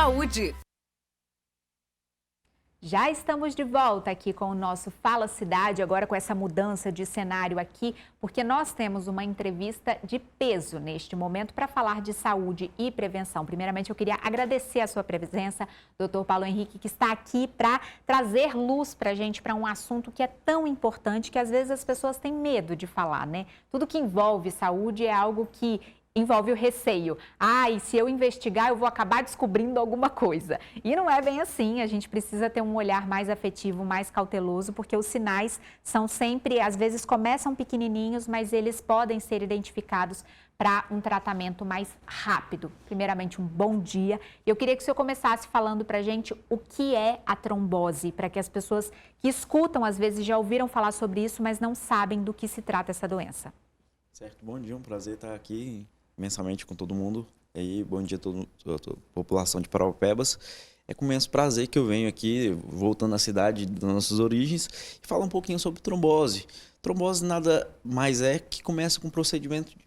saúde. Já estamos de volta aqui com o nosso Fala Cidade, agora com essa mudança de cenário aqui, porque nós temos uma entrevista de peso neste momento para falar de saúde e prevenção. Primeiramente, eu queria agradecer a sua presença, doutor Paulo Henrique, que está aqui para trazer luz para a gente, para um assunto que é tão importante que às vezes as pessoas têm medo de falar, né? Tudo que envolve saúde é algo que envolve o receio. E se eu investigar, eu vou acabar descobrindo alguma coisa. E não é bem assim, a gente precisa ter um olhar mais afetivo, mais cauteloso, porque os sinais são sempre, às vezes começam pequenininhos, mas eles podem ser identificados para um tratamento mais rápido. Primeiramente, um bom dia. Eu queria que o senhor começasse falando para a gente o que é a trombose, para que as pessoas que escutam, às vezes, já ouviram falar sobre isso, mas não sabem do que se trata essa doença. Certo, bom dia, um prazer estar aqui imensamente com todo mundo. E aí, bom dia a toda a população de Paraupebas. É com imenso prazer que eu venho aqui, voltando à cidade das nossas origens, e falar um pouquinho sobre trombose. Trombose nada mais é que começa com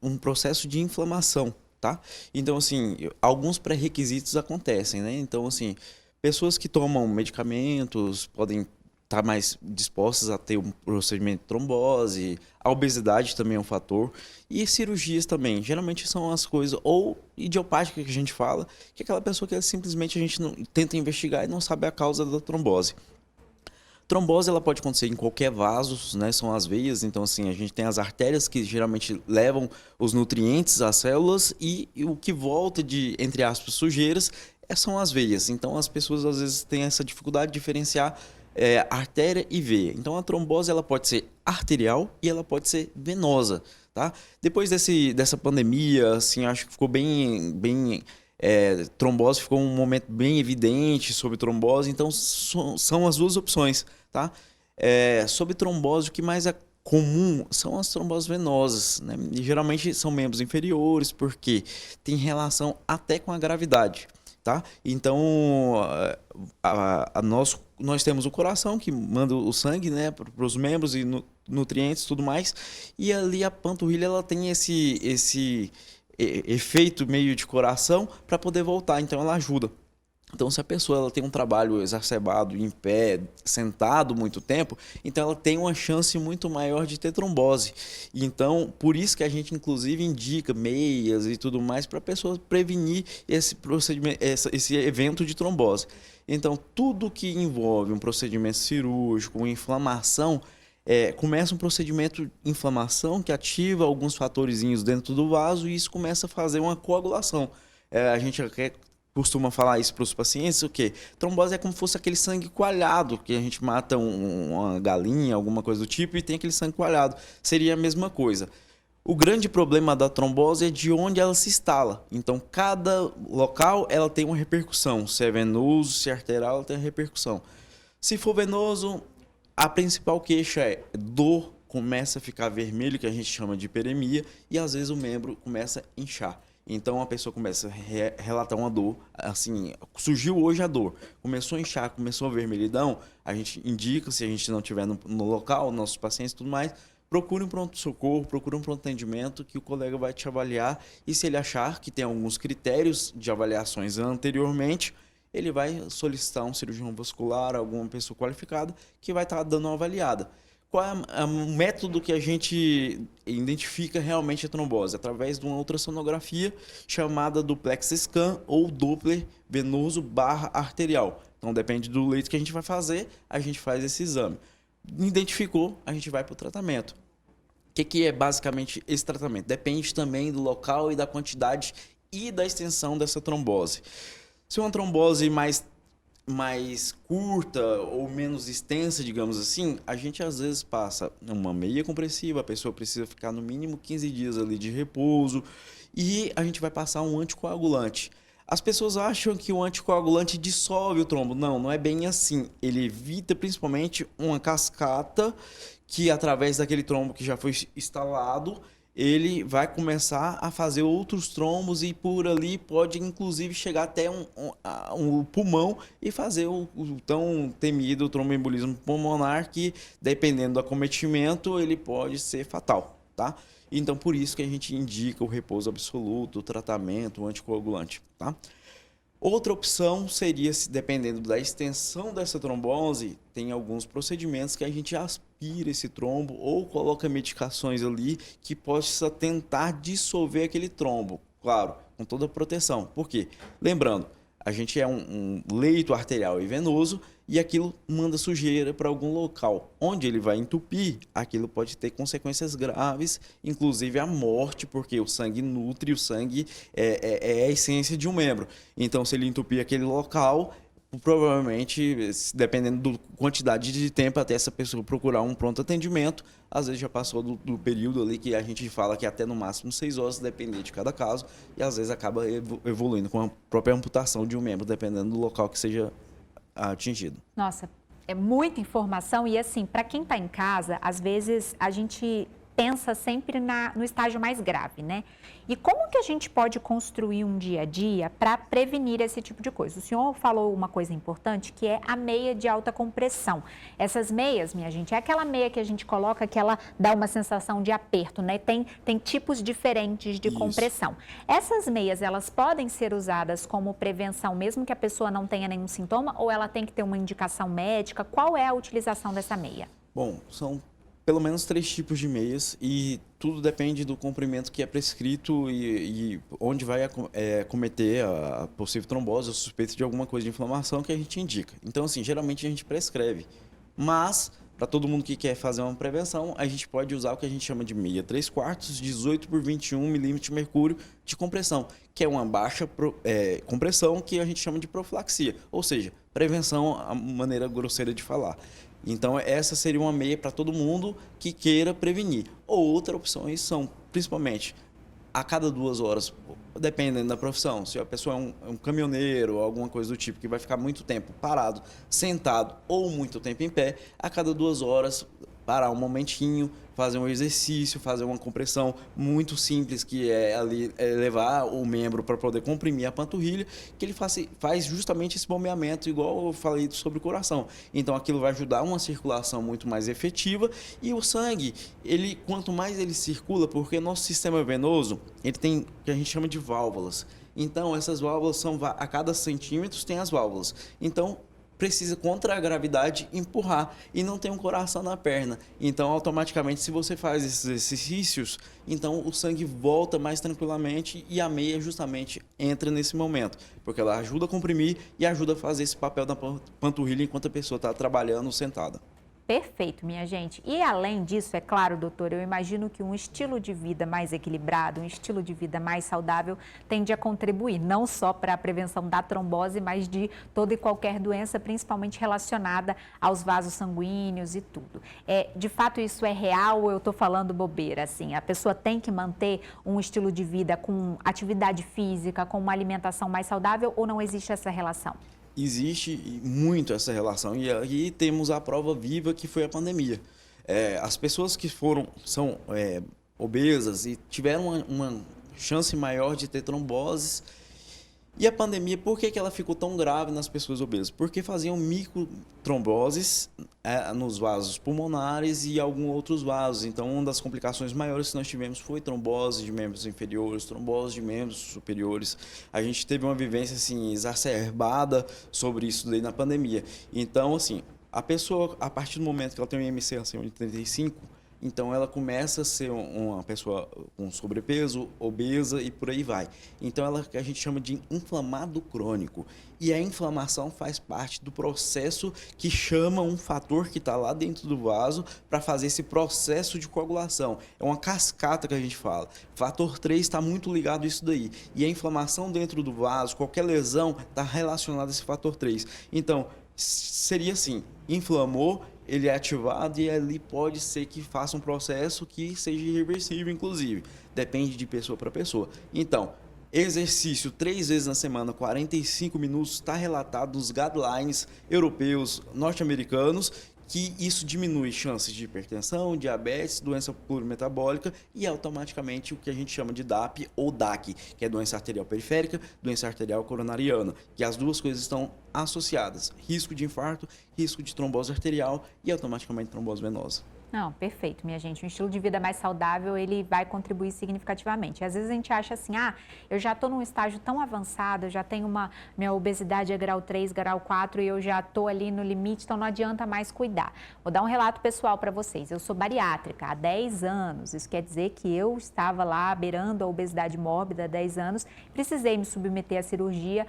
um processo de inflamação, tá? Então, assim, alguns pré-requisitos acontecem, né? Então, assim, pessoas que tomam medicamentos podem estar mais dispostas a ter um procedimento de trombose, a obesidade também é um fator, e cirurgias também. Geralmente são as coisas, ou idiopática que a gente fala, que é aquela pessoa que simplesmente a gente não, tenta investigar e não sabe a causa da trombose. Trombose ela pode acontecer em qualquer vaso, né? São as veias, então assim, a gente tem as artérias que geralmente levam os nutrientes às células e o que volta de, entre aspas, sujeiras, são as veias. Então as pessoas às vezes têm essa dificuldade de diferenciar artéria e veia. Então a trombose ela pode ser arterial e ela pode ser venosa, tá? Depois dessa pandemia, assim, acho que ficou trombose ficou um momento bem evidente sobre trombose, então são as duas opções, tá? Sobre trombose, o que mais é comum são as tromboses venosas, né? E geralmente são membros inferiores, porque tem relação até com a gravidade, tá? Então, nós temos o coração que manda o sangue, né, para os membros e nutrientes e tudo mais, e ali a panturrilha ela tem esse efeito meio de coração para poder voltar, então ela ajuda. Então, se a pessoa ela tem um trabalho exacerbado, em pé, sentado muito tempo, então ela tem uma chance muito maior de ter trombose. Então, por isso que a gente, inclusive, indica meias e tudo mais para a pessoa prevenir esse procedimento, esse evento de trombose. Então, tudo que envolve um procedimento cirúrgico, uma inflamação, começa um procedimento de inflamação que ativa alguns fatorzinhos dentro do vaso e isso começa a fazer uma coagulação. A gente costuma falar isso para os pacientes, o quê? Trombose é como se fosse aquele sangue coalhado, que a gente mata uma galinha, alguma coisa do tipo, e tem aquele sangue coalhado. Seria a mesma coisa. O grande problema da trombose é de onde ela se instala. Então, cada local ela tem uma repercussão. Se é venoso, se é arterial, ela tem uma repercussão. Se for venoso, a principal queixa é dor, começa a ficar vermelho, que a gente chama de hiperemia, e às vezes o membro começa a inchar. Então a pessoa começa a relatar uma dor, assim, surgiu hoje a dor, começou a inchar, começou a vermelhidão, a gente indica, se a gente não estiver no local, nossos pacientes e tudo mais, procure um pronto-socorro, procure um pronto-atendimento que o colega vai te avaliar e se ele achar que tem alguns critérios de avaliações anteriormente, ele vai solicitar um cirurgião vascular, alguma pessoa qualificada que vai estar dando uma avaliada. Qual é o método que a gente identifica realmente a trombose? Através de uma ultrassonografia chamada duplex scan ou Doppler venoso / arterial. Então depende do leito que a gente vai fazer, a gente faz esse exame. Identificou, a gente vai para o tratamento. O que é basicamente esse tratamento? Depende também do local e da quantidade e da extensão dessa trombose. Se uma trombose mais curta ou menos extensa, digamos assim, a gente às vezes passa uma meia compressiva, a pessoa precisa ficar no mínimo 15 dias ali de repouso e a gente vai passar um anticoagulante. As pessoas acham que o anticoagulante dissolve o trombo. Não, não é bem assim. Ele evita principalmente uma cascata que através daquele trombo que já foi instalado, ele vai começar a fazer outros trombos e por ali pode inclusive chegar até um pulmão e fazer o tão temido tromboembolismo pulmonar que, dependendo do acometimento, ele pode ser fatal, tá? Então, por isso que a gente indica o repouso absoluto, o tratamento, o anticoagulante, tá? Outra opção seria, dependendo da extensão dessa trombose, tem alguns procedimentos que a gente aspira esse trombo ou coloca medicações ali que possa tentar dissolver aquele trombo. Claro, com toda a proteção. Por quê? Lembrando, a gente é um leito arterial e venoso e aquilo manda sujeira para algum local. Onde ele vai entupir, aquilo pode ter consequências graves, inclusive a morte, porque o sangue nutre, o sangue é a essência de um membro. Então, se ele entupir aquele local, provavelmente, dependendo da quantidade de tempo até essa pessoa procurar um pronto atendimento, às vezes já passou do período ali que a gente fala que até no máximo 6 horas, dependendo de cada caso, e às vezes acaba evoluindo com a própria amputação de um membro, dependendo do local que seja atingido. Nossa, é muita informação e assim, para quem está em casa, às vezes a gente pensa sempre no estágio mais grave, né? E como que a gente pode construir um dia a dia para prevenir esse tipo de coisa? O senhor falou uma coisa importante, que é a meia de alta compressão. Essas meias, minha gente, é aquela meia que a gente coloca que ela dá uma sensação de aperto, né? Tem tipos diferentes de compressão. Essas meias, elas podem ser usadas como prevenção, mesmo que a pessoa não tenha nenhum sintoma, ou ela tem que ter uma indicação médica? Qual é a utilização dessa meia? Bom, são pelo menos 3 tipos de meias e tudo depende do comprimento que é prescrito e onde vai cometer a possível trombose ou suspeita de alguma coisa de inflamação que a gente indica. Então, assim, geralmente a gente prescreve, mas para todo mundo que quer fazer uma prevenção, a gente pode usar o que a gente chama de meia 3/4, 18 por 21 milímetros de mercúrio de compressão, que é uma baixa compressão que a gente chama de profilaxia, ou seja, prevenção, a maneira grosseira de falar. Então, essa seria uma meia para todo mundo que queira prevenir. Outras opções são, principalmente, a cada 2 horas, dependendo da profissão. Se a pessoa é um caminhoneiro ou alguma coisa do tipo, que vai ficar muito tempo parado, sentado ou muito tempo em pé, a cada 2 horas, parar um momentinho, fazer um exercício, fazer uma compressão muito simples, que é ali levar o membro para poder comprimir a panturrilha, que ele faz justamente esse bombeamento, igual eu falei sobre o coração. Então, aquilo vai ajudar uma circulação muito mais efetiva e o sangue, quanto mais ele circula, porque nosso sistema venoso, ele tem o que a gente chama de válvulas. Então, essas válvulas a cada centímetro tem as válvulas. Então, precisa, contra a gravidade, empurrar e não tem um coração na perna. Então, automaticamente, se você faz esses exercícios, então o sangue volta mais tranquilamente e a meia justamente entra nesse momento, porque ela ajuda a comprimir e ajuda a fazer esse papel da panturrilha enquanto a pessoa está trabalhando sentada. Perfeito, minha gente. E além disso, é claro, doutor, eu imagino que um estilo de vida mais equilibrado, um estilo de vida mais saudável tende a contribuir não só para a prevenção da trombose, mas de toda e qualquer doença, principalmente relacionada aos vasos sanguíneos e tudo. De fato, isso é real ou eu estou falando bobeira? Assim, a pessoa tem que manter um estilo de vida com atividade física, com uma alimentação mais saudável ou não existe essa relação? Existe muito essa relação e aí temos a prova viva que foi a pandemia. As pessoas que são obesas e tiveram uma chance maior de ter tromboses. E a pandemia, por que ela ficou tão grave nas pessoas obesas? Porque faziam microtromboses nos vasos pulmonares e alguns outros vasos. Então, uma das complicações maiores que nós tivemos foi trombose de membros inferiores, trombose de membros superiores. A gente teve uma vivência assim, exacerbada sobre isso daí na pandemia. Então, assim, a pessoa, a partir do momento que ela tem um IMC acima de 35, então ela começa a ser uma pessoa com sobrepeso, obesa e por aí vai. Então a gente chama de inflamado crônico. E a inflamação faz parte do processo que chama um fator que está lá dentro do vaso para fazer esse processo de coagulação. É uma cascata que a gente fala. Fator 3 está muito ligado a isso daí. E a inflamação dentro do vaso, qualquer lesão está relacionada a esse fator 3. Então, seria assim, inflamou, ele é ativado e ali pode ser que faça um processo que seja irreversível, inclusive. Depende de pessoa para pessoa. Então, exercício 3 vezes na semana, 45 minutos, está relatado nos guidelines europeus, norte-americanos, que isso diminui chances de hipertensão, diabetes, doença plurimetabólica e automaticamente o que a gente chama de DAP ou DAC, que é doença arterial periférica, doença arterial coronariana, que as duas coisas estão associadas. Risco de infarto, risco de trombose arterial e automaticamente trombose venosa. Não, perfeito, minha gente. Um estilo de vida mais saudável, ele vai contribuir significativamente. Às vezes a gente acha assim, eu já estou num estágio tão avançado, eu já tenho minha obesidade é grau 3, grau 4 e eu já estou ali no limite, então não adianta mais cuidar. Vou dar um relato pessoal para vocês. Eu sou bariátrica há 10 anos, isso quer dizer que eu estava lá beirando a obesidade mórbida há 10 anos, precisei me submeter à cirurgia.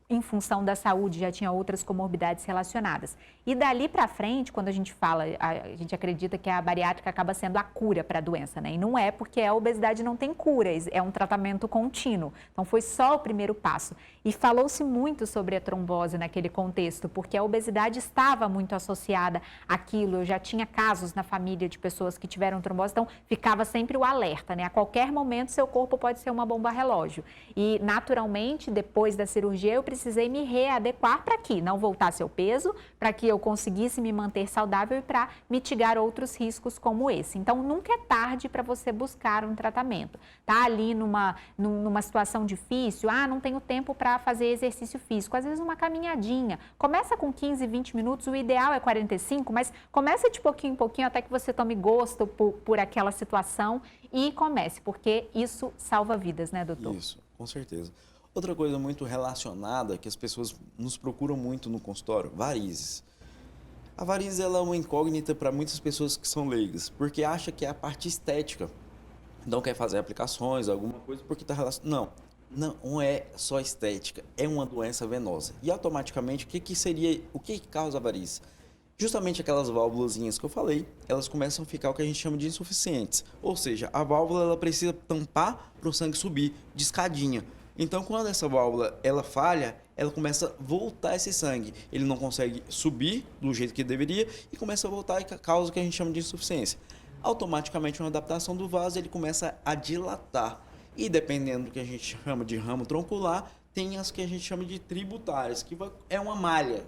Em função da saúde, já tinha outras comorbidades relacionadas. E dali para frente, quando a gente fala, a gente acredita que a bariátrica acaba sendo a cura para a doença, né? E não é, porque a obesidade não tem cura, é um tratamento contínuo. Então foi só o primeiro passo. E falou-se muito sobre a trombose naquele contexto, porque a obesidade estava muito associada àquilo. Eu já tinha casos na família de pessoas que tiveram trombose, então ficava sempre o alerta, né? A qualquer momento seu corpo pode ser uma bomba relógio. E naturalmente, depois da cirurgia, eu precisei me readequar para que não voltasse ao peso, para que eu conseguisse me manter saudável e para mitigar outros riscos como esse. Então, nunca é tarde para você buscar um tratamento. Tá ali numa situação difícil, não tenho tempo para fazer exercício físico. Às vezes uma caminhadinha. Começa com 15, 20 minutos, o ideal é 45, mas começa de pouquinho em pouquinho até que você tome gosto por aquela situação e comece, porque isso salva vidas, né, doutor? Isso, com certeza. Outra coisa muito relacionada que as pessoas nos procuram muito no consultório, varizes. A varize ela é uma incógnita para muitas pessoas que são leigas, porque acha que é a parte estética. Não quer fazer aplicações, alguma coisa, porque está relacionado. Não é só estética, é uma doença venosa. E automaticamente, o que causa a varize? Justamente aquelas válvulazinhas que eu falei, elas começam a ficar o que a gente chama de insuficientes. Ou seja, a válvula ela precisa tampar para o sangue subir de escadinha. Então, quando essa válvula ela falha, ela começa a voltar esse sangue. Ele não consegue subir do jeito que deveria e começa a voltar e causa o que a gente chama de insuficiência. Automaticamente, uma adaptação do vaso, ele começa a dilatar. E dependendo do que a gente chama de ramo troncular, tem as que a gente chama de tributárias, que é uma malha.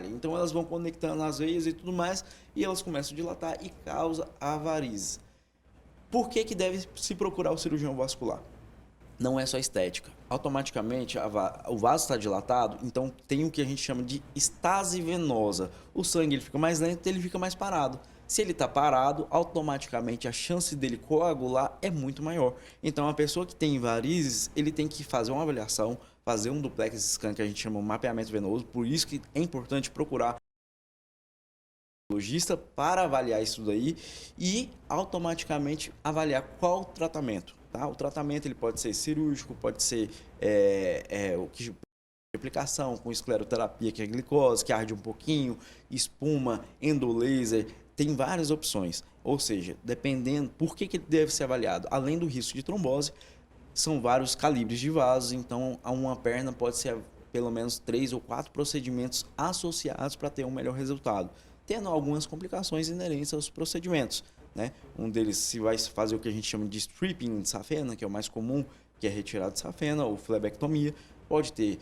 Então, elas vão conectando as veias e tudo mais, e elas começam a dilatar e causa a varize. Por que deve se procurar o cirurgião vascular? Não é só estética. Automaticamente o vaso está dilatado, então tem o que a gente chama de estase venosa. O sangue ele fica mais lento, ele fica mais parado. Se ele está parado, automaticamente a chance dele coagular é muito maior. Então a pessoa que tem varizes, ele tem que fazer uma avaliação, fazer um duplex scan que a gente chama de mapeamento venoso. Por isso que é importante procurar um logista para avaliar isso daí e automaticamente avaliar qual o tratamento. Tá? O tratamento ele pode ser cirúrgico, pode ser o que de aplicação com escleroterapia, que é glicose, que arde um pouquinho, espuma, endolaser, tem várias opções. Ou seja, dependendo, por que ele deve ser avaliado? Além do risco de trombose, são vários calibres de vasos, então uma perna pode ser pelo menos 3 ou 4 procedimentos associados para ter um melhor resultado, tendo algumas complicações inerentes aos procedimentos. Né? Um deles se vai fazer o que a gente chama de stripping de safena, que é o mais comum, que é retirada de safena, ou flebectomia. Pode ter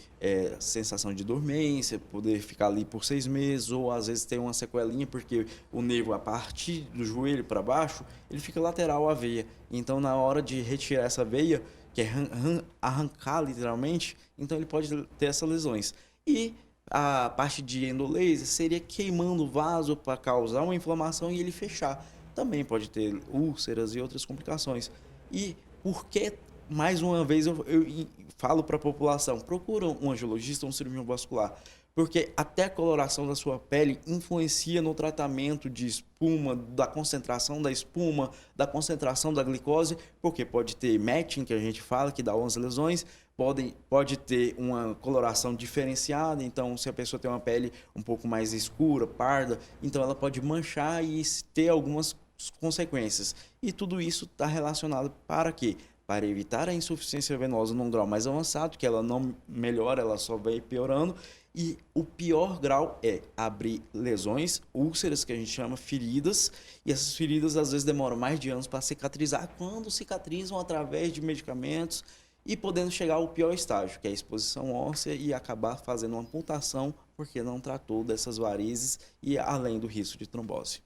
sensação de dormência, poder ficar ali por 6 meses, ou às vezes ter uma sequelinha, porque o nervo, a partir do joelho para baixo, ele fica lateral à veia. Então, na hora de retirar essa veia, que é arrancar literalmente, então ele pode ter essas lesões. E a parte de endolaser seria queimando o vaso para causar uma inflamação e ele fechar. Também pode ter úlceras e outras complicações. E por que, mais uma vez, eu falo para a população, procura um angiologista ou um cirurgião vascular, porque até a coloração da sua pele influencia no tratamento de espuma, da concentração da espuma, da concentração da glicose, porque pode ter matching, que a gente fala, que dá 11 lesões, pode ter uma coloração diferenciada, então se a pessoa tem uma pele um pouco mais escura, parda, então ela pode manchar e ter algumas consequências. E tudo isso está relacionado para quê? Para evitar a insuficiência venosa num grau mais avançado, que ela não melhora, ela só vai piorando. E o pior grau é abrir lesões, úlceras, que a gente chama feridas, e essas feridas às vezes demoram mais de anos para cicatrizar, quando cicatrizam através de medicamentos e podendo chegar ao pior estágio, que é a exposição óssea e acabar fazendo uma amputação porque não tratou dessas varizes e além do risco de trombose.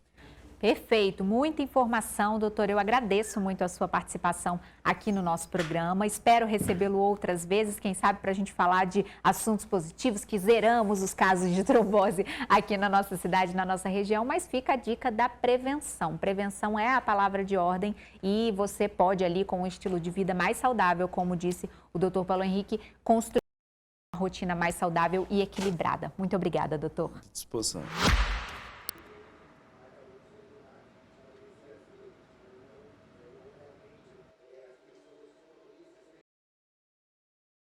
Perfeito, muita informação, doutor. Eu agradeço muito a sua participação aqui no nosso programa. Espero recebê-lo outras vezes, quem sabe para a gente falar de assuntos positivos, que zeramos os casos de trombose aqui na nossa cidade, na nossa região. Mas fica a dica da prevenção. Prevenção é a palavra de ordem e você pode ali, com um estilo de vida mais saudável, como disse o doutor Paulo Henrique, construir uma rotina mais saudável e equilibrada. Muito obrigada, doutor. À disposição.